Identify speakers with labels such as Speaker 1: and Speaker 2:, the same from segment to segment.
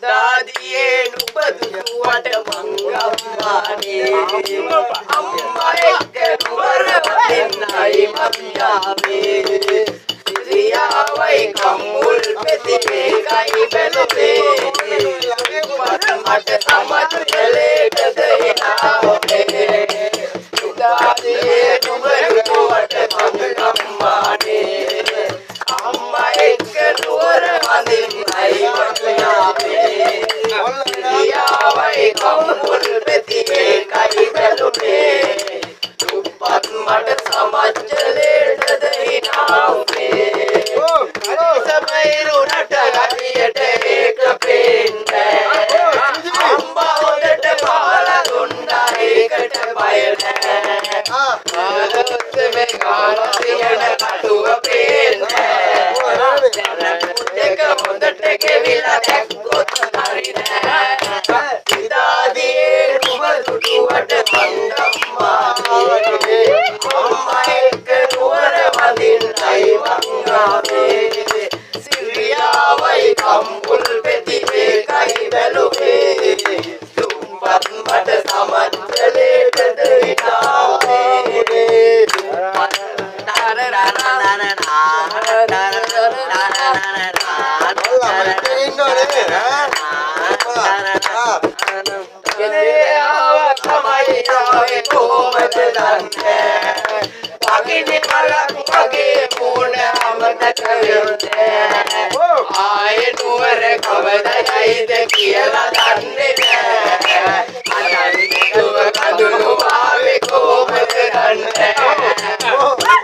Speaker 1: दादिये नुबदुवाट मंगम्माने अम्मा एक नुवर वदिन्नाई मम्यावे सिरिया वै कम्मुल पेतिवे काई बेलुवे मट समझ चले गदयनावे दादिये नुबदुवाट मंगम्माने अम्मा एक नुवर वदिन्नाई मम्यावे वै कम्मुल पेतिवे काई बेलुवे दुप्पत मट समझ चले गदयनावे समयरू नट हरिයට ඒක පේන්නේ අම්බා හොඳට පාලා දුන්නා ඒකට බය නැහැ ආලොත් මේ ගාලා තියෙන කටුව පේන්නේ දෙක හොඳට ගෙවිලා දැක්කොත් හරි නෑ ඉදාදී නුඹ දුටුවට මංගම්මා අම්මා එක්ක නුවර වදින්නයි මංගාවේ සිරියාවයි කම්බුල් පෙතිවේ කයි බැලුවේ දුම්පත් මට සමච්චලේටද ඉනාවේ කොහොමද දන්නේ අකිනි මලක් වගේ මූණ අමතක වෙන්නේ ආයේ නුවර කවදයිද කියලා දන්නේ නෑ අදන්නේ දුව කඳුළු ආවේ කොහොමද දන්නේ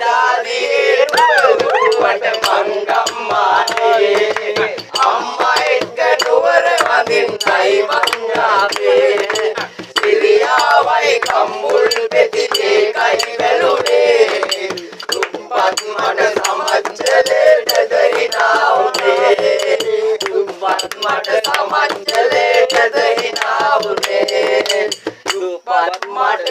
Speaker 1: දාදී නුවට මංගම්මානේ අම්මා එක්ක නුවර වදින්නයි මංගාවේ සිරියාවයි කම්මුල් පෙතිවේ කයි බැලුනේ දුම්පත් මට සමච්චලේටද හිනාවුනේ දුම්පත් මට සමච්චලේටද හිනාවුනේ දුම්පත් මට